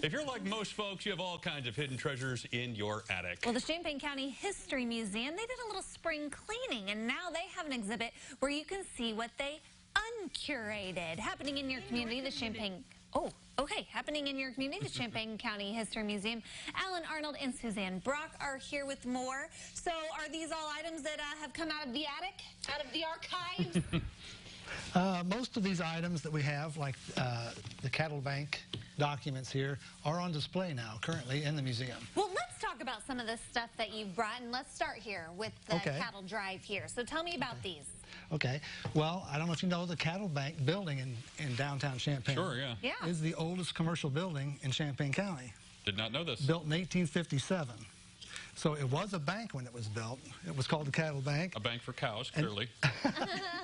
If you're like most folks, you have all kinds of hidden treasures in your attic. Well, the Champaign County History Museum, they did a little spring cleaning, and now they have an exhibit where you can see what they uncurated. Happening in your community, the Champaign... Oh, okay. Happening in your community, the Champaign County History Museum. Alan Arnold and Suzanne Brock are here with more. So are these all items that have come out of the attic, out of the archives? Most of these items that we have, like the cattle bank documents here, are on display now, currently in the museum. Well, let's talk about some of the stuff that you've brought, and let's start here with the cattle drive here. So tell me about these. Okay. Well, I don't know if you know, the cattle bank building in downtown Champaign. Sure, yeah. Is the oldest commercial building in Champaign County. Did not know this. Built in 1857. So it was a bank when it was built. It was called the Cattle Bank. A bank for cows, clearly.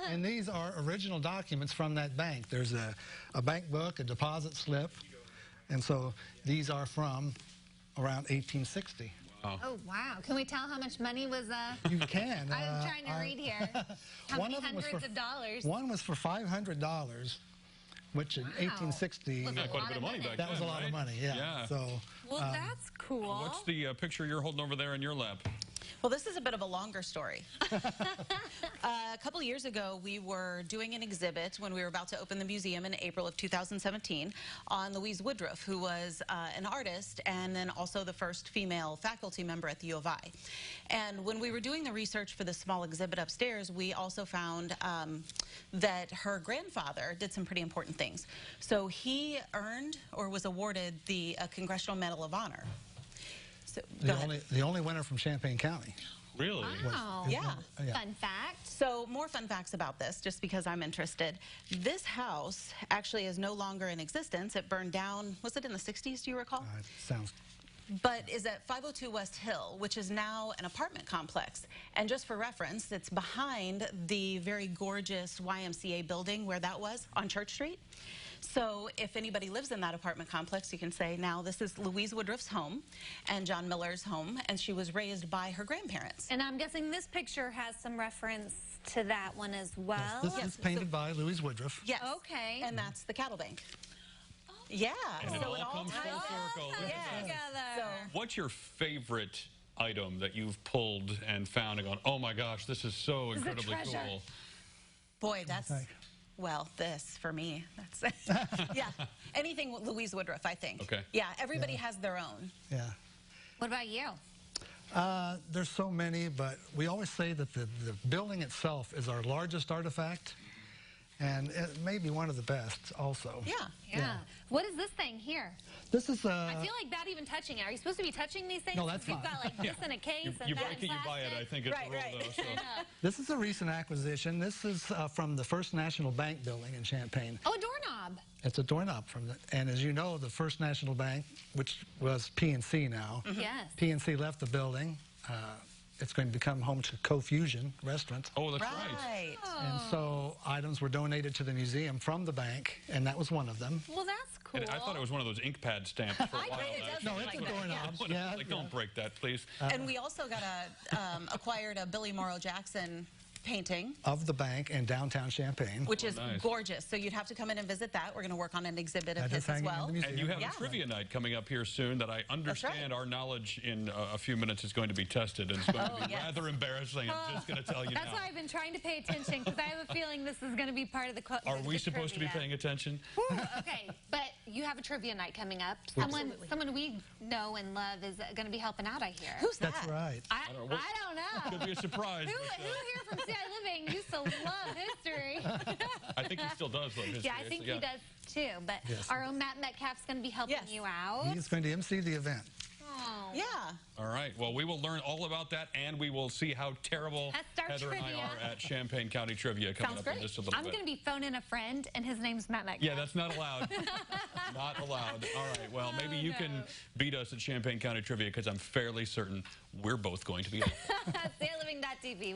And these are original documents from that bank. There's a bank book, a deposit slip, and so these are from around 1860. Wow. Oh, wow. Can we tell how much money was... You can. I'm trying to read here. How many hundreds of dollars? One was for $500, which in 1860... Quite a bit of money back then, that was a lot of money, yeah. So, well, that's cool. What's the picture you're holding over there in your lap? Well, this is a bit of a longer story. A couple years ago, we were doing an exhibit when we were about to open the museum in April of 2017 on Louise Woodruff, who was an artist and then also the first female faculty member at the U of I. And when we were doing the research for the small exhibit upstairs, we also found that her grandfather did some pretty important things. So he earned or was awarded the Congressional Medal of Honor. So, the only winner from Champaign County. Really? Wow. Yeah. Fun fact. So more fun facts about this, just because I'm interested. This house actually is no longer in existence. It burned down, was it in the 60s, do you recall? Sounds... But is at 502 West Hill, which is now an apartment complex. And just for reference, it's behind the very gorgeous YMCA building where that was on Church Street. So if anybody lives in that apartment complex, you can say, now this is Louise Woodruff's home and John Miller's home, and she was raised by her grandparents. And I'm guessing this picture has some reference to that one as well. Yes, this is painted by Louise Woodruff. Yes. Okay. And that's the cattle bank. Yeah. And it all comes full circle. Together. So, what's your favorite item that you've pulled and found and gone, oh my gosh, this is so incredibly cool? Boy, that's... Well, this, for me, that's, yeah, anything with Louise Woodruff, I think. Okay. Yeah, everybody has their own. Yeah. What about you? There's so many, but we always say that the building itself is our largest artifact, and it may be one of the best also. Yeah. What is this thing here? This is I feel like that even touching it. Are you supposed to be touching these things? No, that's You've fine. got like this in a case and You that break in it, you buy it, I think it's a rule though. So. This is a recent acquisition. This is from the First National Bank building in Champaign. Oh, a doorknob. It's a doorknob from and as you know, the First National Bank, which was PNC now, Yes. PNC left the building. It's going to become home to Co-Fusion restaurant. Oh, that's right. And so items were donated to the museum from the bank, and that was one of them. Well, that's cool. And I thought it was one of those ink pad stamps for a while. No, it's a doorknob. Yeah. Like, don't break that, please. And we also got acquired a Billy Morrow Jackson painting of the bank in downtown Champaign, which is gorgeous. So you'd have to come in and visit that. We're going to work on an exhibit of his as well. And you have a trivia night coming up here soon that I understand our knowledge in a few minutes is going to be tested, and it's going to be rather embarrassing. I'm just going to tell you That's now. why I've been trying to pay attention, because I have a feeling this is going to be part of the Are we supposed to be paying attention? Okay, but you have a trivia night coming up. Someone we know and love is going to be helping out, I hear. Who's that? That's right. I don't know. Could be a surprise. Who here from CI Living used to love history? I think he still does love history. Yeah, I think he does too. But our own Matt Metcalf's going to be helping you out. He's going to MC the event. Oh. Yeah. All right. Well, we will learn all about that, and we will see how terrible Heather and I are at Champaign County Trivia coming up in just a little bit. I'm going to be phoning a friend, and his name's Matt Metcalf. Yeah, that's not allowed. Not allowed. All right. Well, maybe you can beat us at Champaign County Trivia, because I'm fairly certain we're both going to be. CILiving.tv.